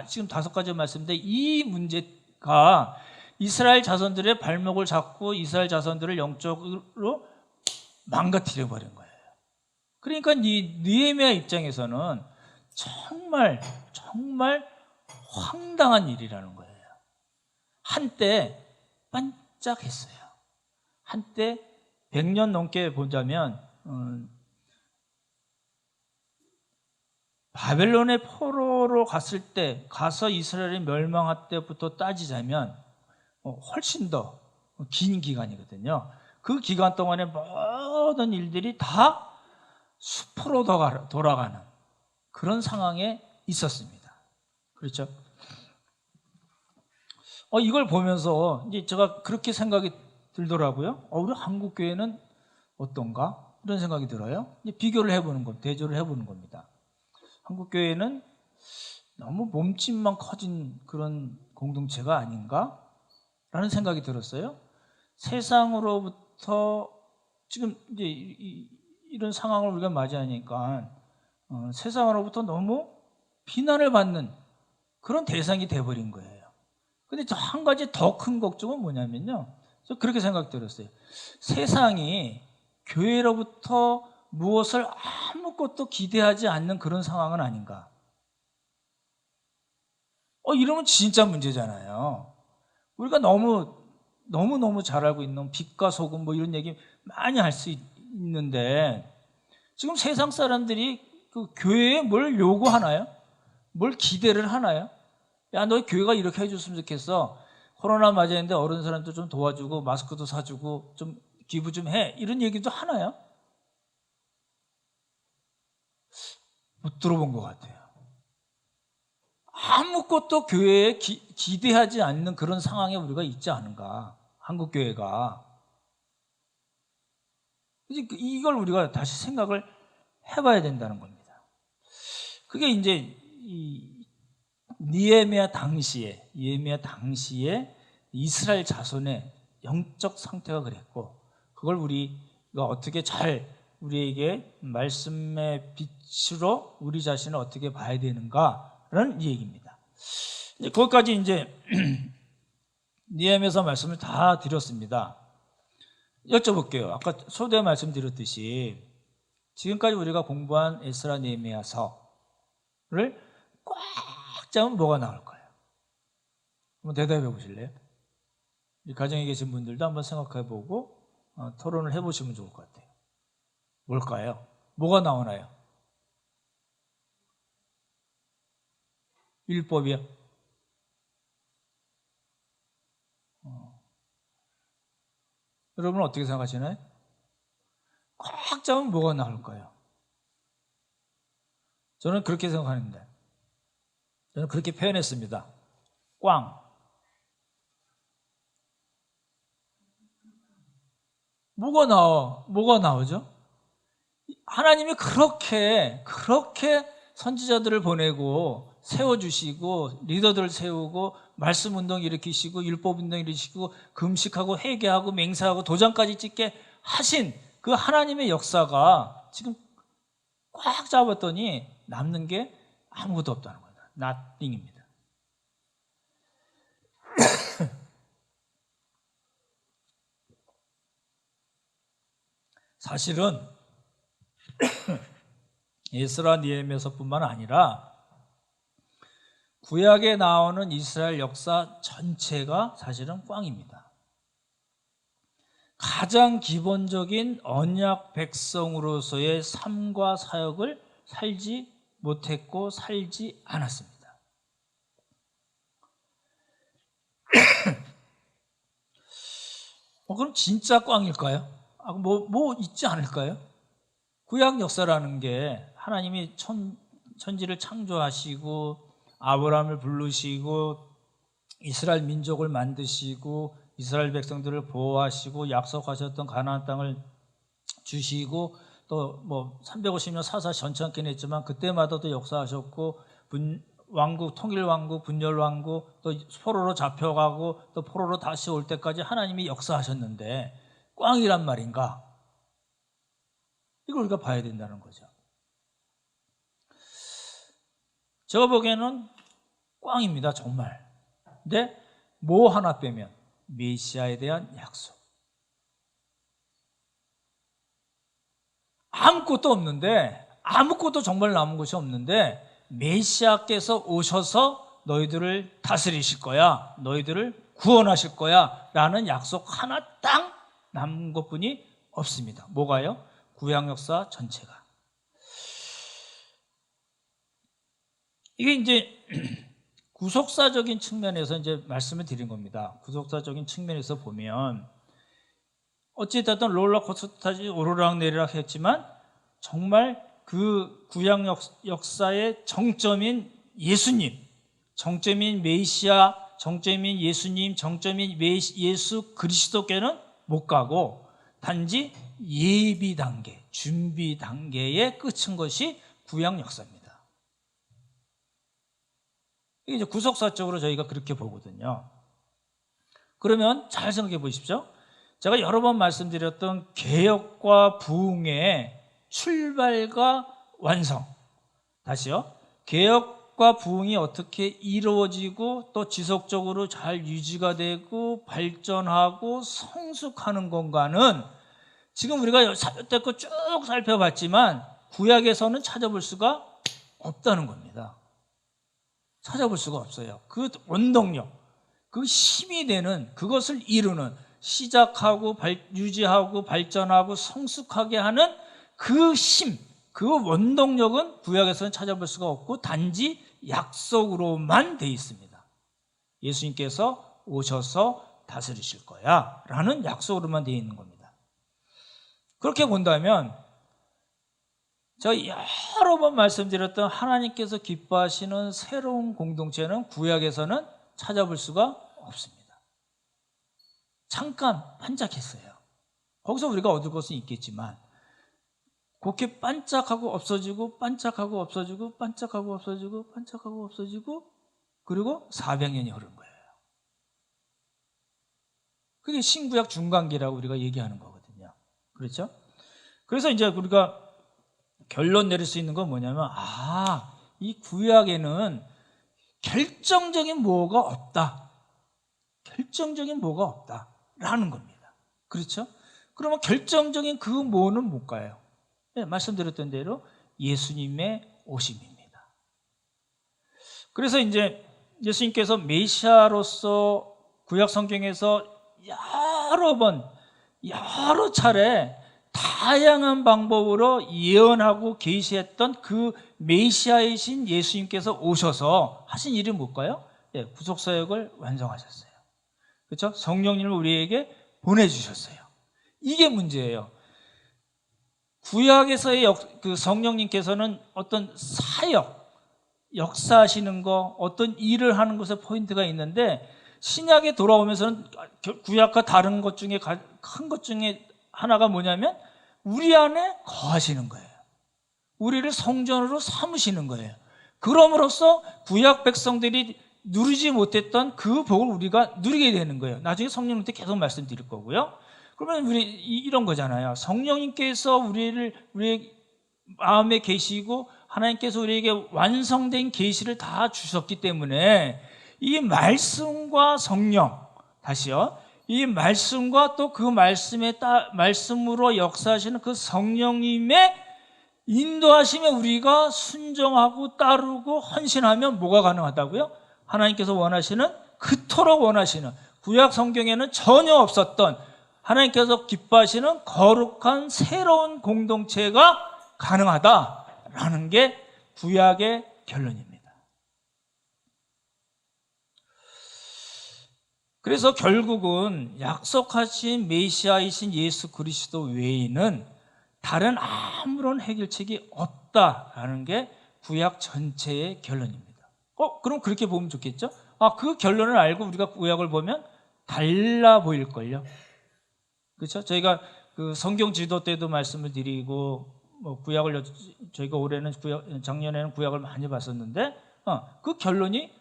Speaker 1: 지금 다섯 가지 말씀인데, 이 문제가 이스라엘 자손들의 발목을 잡고 이스라엘 자손들을 영적으로 망가뜨려 버린 거예요. 그러니까 이 느헤미야 입장에서는 정말 황당한 일이라는 거예요. 한때 반짝했어요. 한때 100년 넘게 보자면 바벨론의 포로로 갔을 때, 가서 이스라엘이 멸망할 때부터 따지자면 훨씬 더 긴 기간이거든요. 그 기간 동안에 모든 일들이 다 숲으로 돌아가는 그런 상황에 있었습니다. 그렇죠? 이걸 보면서 이제 제가 그렇게 생각이 들더라고요. 우리 한국 교회는 어떤가? 이런 생각이 들어요. 이제 비교를 해보는 것, 대조를 해보는 겁니다. 한국 교회는 너무 몸집만 커진 그런 공동체가 아닌가? 라는 생각이 들었어요. 세상으로부터 지금 이제 이런 상황을 우리가 맞이하니까 세상으로부터 너무 비난을 받는 그런 대상이 돼버린 거예요. 근데 저 한 가지 더 큰 걱정은 뭐냐면요, 저 그렇게 생각들었어요. 세상이 교회로부터 무엇을 아무것도 기대하지 않는 그런 상황은 아닌가. 이러면 진짜 문제잖아요. 우리가 너무 잘 알고 있는 빛과 소금 뭐 이런 얘기 많이 할 수 있는데, 지금 세상 사람들이 그 교회에 뭘 요구하나요? 뭘 기대를 하나요? 야, 너 교회가 이렇게 해줬으면 좋겠어. 코로나 맞이했는데 어른 사람도 좀 도와주고 마스크도 사주고 좀 기부 좀 해. 이런 얘기도 하나요? 못 들어본 것 같아요. 아무것도 교회에 기대하지 않는 그런 상황에 우리가 있지 않은가, 한국 교회가. 이걸 우리가 다시 생각을 해봐야 된다는 겁니다. 그게 이제 니에미야 당시에 이스라엘 자손의 영적 상태가 그랬고, 그걸 우리가 어떻게 잘 우리에게 말씀의 빛으로 우리 자신을 어떻게 봐야 되는가라는 이 얘기입니다. 이제 거기까지 이제 니에미야서 말씀을 다 드렸습니다. 여쭤볼게요. 아까 소대 말씀드렸듯이 지금까지 우리가 공부한 에스라 니에미야서를 꽉 잡으면 뭐가 나올 거예요? 한번 대답해 보실래요? 이 가정에 계신 분들도 한번 생각해 보고 토론을 해보시면 좋을 것 같아요. 뭘까요? 뭐가 나오나요? 율법이요? 여러분은 어떻게 생각하시나요? 꽉 잡으면 뭐가 나올까요? 저는 그렇게 생각하는데, 저는 그렇게 표현했습니다. 꽝. 뭐가 나오죠? 하나님이 그렇게 선지자들을 보내고 세워주시고 리더들을 세우고 말씀 운동 일으키시고 율법 운동 일으키시고 금식하고 회개하고 맹세하고 도장까지 찍게 하신 그 하나님의 역사가 지금 꽉 잡았더니 남는 게 아무것도 없다는 거예요. nothing입니다. 사실은 에스라 니에미야서뿐만 아니라 구약에 나오는 이스라엘 역사 전체가 사실은 꽝입니다. 가장 기본적인 언약 백성으로서의 삶과 사역을 살지 못했고 살지 않았습니다. 그럼 진짜 꽝일까요? 뭐 있지 않을까요? 구약 역사라는 게 하나님이 천지를 창조하시고 아브라함을 부르시고 이스라엘 민족을 만드시고 이스라엘 백성들을 보호하시고 약속하셨던 가나안 땅을 주시고 또 뭐 350년 사사 전창긴 했지만 그때마다도 역사하셨고 왕국, 통일왕국, 분열왕국, 또 포로로 잡혀가고 또 포로로 다시 올 때까지 하나님이 역사하셨는데 꽝이란 말인가? 이걸 우리가 봐야 된다는 거죠. 제가 보기에는 꽝입니다, 정말. 근데 뭐 하나 빼면 메시아에 대한 약속. 아무것도 없는데, 아무것도 정말 남은 것이 없는데 메시아께서 오셔서 너희들을 다스리실 거야, 너희들을 구원하실 거야 라는 약속 하나 딱 남은 것뿐이 없습니다. 뭐가요? 구약 역사 전체가. 이게 이제 구속사적인 측면에서 이제 말씀을 드린 겁니다. 구속사적인 측면에서 보면 어찌됐든 롤러코스터 타지 오르락내리락 했지만 정말 그 구약 역사의 정점인 예수님, 정점인 메시아, 정점인 예수님, 정점인 예수 그리스도께는 못 가고 단지 예비 단계, 준비 단계에 끝인 것이 구약 역사입니다. 이게 이제 구속사적으로 저희가 그렇게 보거든요. 그러면 잘 생각해 보십시오. 제가 여러 번 말씀드렸던 개혁과 부흥의 출발과 완성. 다시요. 개혁 부역과 부흥이 어떻게 이루어지고 또 지속적으로 잘 유지가 되고 발전하고 성숙하는 건가는 지금 우리가 여태껏 쭉 살펴봤지만 구약에서는 찾아볼 수가 없다는 겁니다. 찾아볼 수가 없어요. 그 원동력, 그 힘이 되는, 그것을 이루는, 시작하고 유지하고 발전하고 성숙하게 하는 그 힘, 그 원동력은 구약에서는 찾아볼 수가 없고 단지 약속으로만 돼 있습니다. 예수님께서 오셔서 다스리실 거야 라는 약속으로만 돼 있는 겁니다. 그렇게 본다면 제가 여러 번 말씀드렸던 하나님께서 기뻐하시는 새로운 공동체는 구약에서는 찾아볼 수가 없습니다. 잠깐 반짝했어요. 거기서 우리가 얻을 것은 있겠지만 그렇게 반짝하고 없어지고 반짝하고 없어지고 반짝하고 없어지고 반짝하고 없어지고 그리고 400년이 흐른 거예요. 그게 신구약 중간기라고 우리가 얘기하는 거거든요. 그렇죠? 그래서 이제 우리가 결론 내릴 수 있는 건 뭐냐면 이 구약에는 결정적인 뭐가 없다. 결정적인 뭐가 없다라는 겁니다. 그렇죠? 그러면 결정적인 그 뭐는 뭘까요? 네, 말씀드렸던 대로 예수님의 오심입니다. 그래서 이제 예수님께서 메시아로서 구약 성경에서 여러 차례 다양한 방법으로 예언하고 계시했던 그 메시아이신 예수님께서 오셔서 하신 일이 뭘까요? 네, 구속사역을 완성하셨어요. 그렇죠? 성령님을 우리에게 보내주셨어요. 이게 문제예요. 구약에서의 그 성령님께서는 어떤 사역, 역사하시는 거, 어떤 일을 하는 것에 포인트가 있는데 신약에 돌아오면서는 구약과 다른 것 중에 큰 것 중에 하나가 뭐냐면 우리 안에 거하시는 거예요. 우리를 성전으로 삼으시는 거예요. 그럼으로써 구약 백성들이 누리지 못했던 그 복을 우리가 누리게 되는 거예요. 나중에 성령님한테 계속 말씀드릴 거고요. 그러면 우리 이런 거잖아요. 성령님께서 우리의 마음에 계시고 하나님께서 우리에게 완성된 계시를 다 주셨기 때문에 이 말씀과 성령, 다시요. 이 말씀과 또 그 말씀으로 역사하시는 그 성령님의 인도하심에 우리가 순종하고 따르고 헌신하면 뭐가 가능하다고요? 하나님께서 원하시는, 그토록 원하시는, 구약 성경에는 전혀 없었던 하나님께서 기뻐하시는 거룩한 새로운 공동체가 가능하다라는 게 구약의 결론입니다. 그래서 결국은 약속하신 메시아이신 예수 그리스도 외에는 다른 아무런 해결책이 없다라는 게 구약 전체의 결론입니다. 그럼 그렇게 보면 좋겠죠? 그 결론을 알고 우리가 구약을 보면 달라 보일걸요. 그렇죠? 저희가 그 성경 지도 때도 말씀을 드리고 구약을 저희가 작년에는 구약을 많이 봤었는데 그 결론이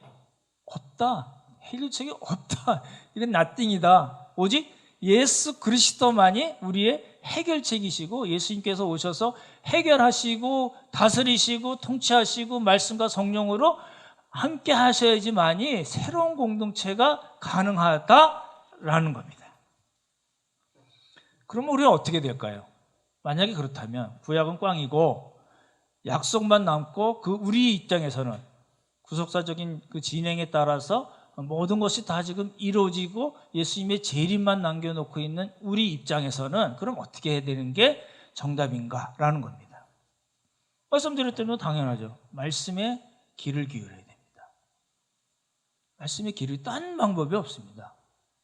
Speaker 1: 없다. 해결책이 없다. 이건 nothing이다. 오직 예수 그리스도만이 우리의 해결책이시고 예수님께서 오셔서 해결하시고 다스리시고 통치하시고 말씀과 성령으로 함께 하셔야지만이 새로운 공동체가 가능하다라는 겁니다. 그러면 우리는 어떻게 될까요? 만약에 그렇다면 구약은 꽝이고 약속만 남고 우리 입장에서는 구속사적인 그 진행에 따라서 모든 것이 다 지금 이루어지고 예수님의 재림만 남겨놓고 있는 우리 입장에서는 그럼 어떻게 해야 되는 게 정답인가라는 겁니다. 말씀드렸더니 당연하죠. 말씀에 귀를 기울여야 됩니다. 말씀에 귀를 딴 방법이 없습니다.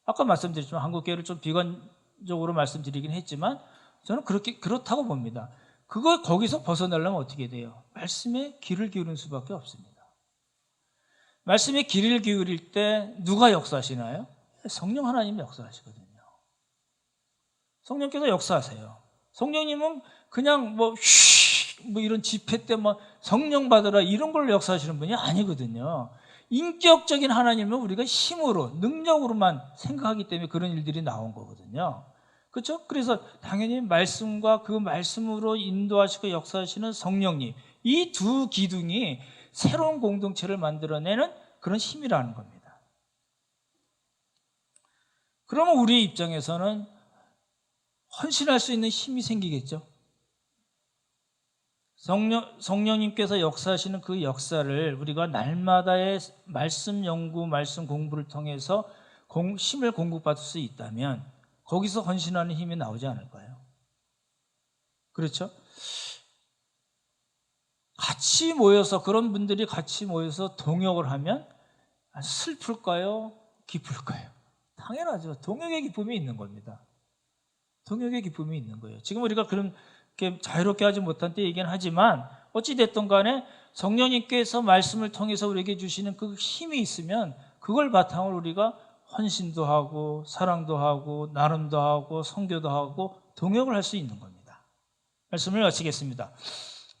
Speaker 1: 아까 말씀드렸지만 한국교회를 좀 비관적으로 말씀드리긴 했지만 저는 그렇다고 봅니다. 거기서 벗어나려면 어떻게 돼요? 말씀에 귀를 기울이는 수밖에 없습니다. 말씀에 귀를 기울일 때 누가 역사하시나요? 성령 하나님이 역사하시거든요. 성령께서 역사하세요. 성령님은 그냥 이런 집회 때 성령 받으라 이런 걸로 역사하시는 분이 아니거든요. 인격적인 하나님은 우리가 힘으로, 능력으로만 생각하기 때문에 그런 일들이 나온 거거든요. 그렇죠? 그래서 당연히 말씀과 그 말씀으로 인도하시고 역사하시는 성령님, 이 두 기둥이 새로운 공동체를 만들어내는 그런 힘이라는 겁니다. 그러면 우리 입장에서는 헌신할 수 있는 힘이 생기겠죠. 성령님께서 역사하시는 그 역사를 우리가 날마다의 말씀 연구, 말씀 공부를 통해서 힘을 공급받을 수 있다면 거기서 헌신하는 힘이 나오지 않을까요? 그렇죠? 같이 모여서, 그런 분들이 같이 모여서 동역을 하면 슬플까요? 기쁠까요? 당연하죠. 동역의 기쁨이 있는 겁니다. 동역의 기쁨이 있는 거예요. 지금 우리가 그렇게 자유롭게 하지 못한 때 얘기는 하지만 어찌됐든 간에 성령님께서 말씀을 통해서 우리에게 주시는 그 힘이 있으면 그걸 바탕으로 우리가 헌신도 하고 사랑도 하고 나눔도 하고 선교도 하고 동역을 할 수 있는 겁니다. 말씀을 마치겠습니다.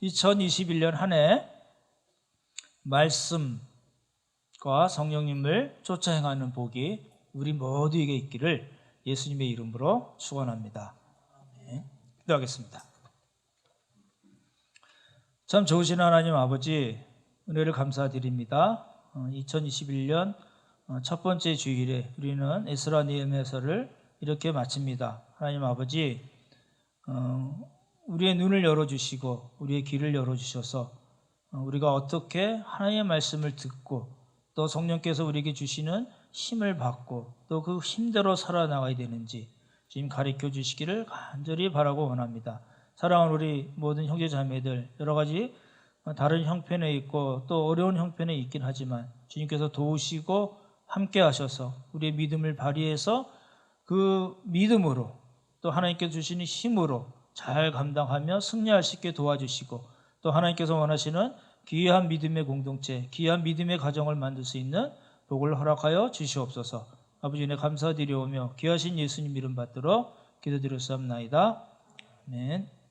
Speaker 1: 2021년 한 해 말씀과 성령님을 쫓아 행하는 복이 우리 모두에게 있기를 예수님의 이름으로 축원합니다. 아멘. 기도하겠습니다. 참 좋으신 하나님 아버지, 은혜를 감사드립니다. 2021년 첫 번째 주일에 우리는 에스라 느헤미야서를 이렇게 마칩니다. 하나님 아버지, 우리의 눈을 열어주시고 우리의 귀를 열어주셔서 우리가 어떻게 하나님의 말씀을 듣고 또 성령께서 우리에게 주시는 힘을 받고 또 그 힘대로 살아나가야 되는지 주님 가르쳐 주시기를 간절히 바라고 원합니다. 사랑하는 우리 모든 형제 자매들, 여러 가지 다른 형편에 있고 또 어려운 형편에 있긴 하지만 주님께서 도우시고 함께 하셔서 우리의 믿음을 발휘해서 그 믿음으로 또 하나님께서 주시는 힘으로 잘 감당하며 승리할 수 있게 도와주시고 또 하나님께서 원하시는 귀한 믿음의 공동체, 귀한 믿음의 가정을 만들 수 있는 복을 허락하여 주시옵소서. 아버지 은혜 감사드리오며 귀하신 예수님 이름 받들어 기도드렸사옵나이다. 아멘.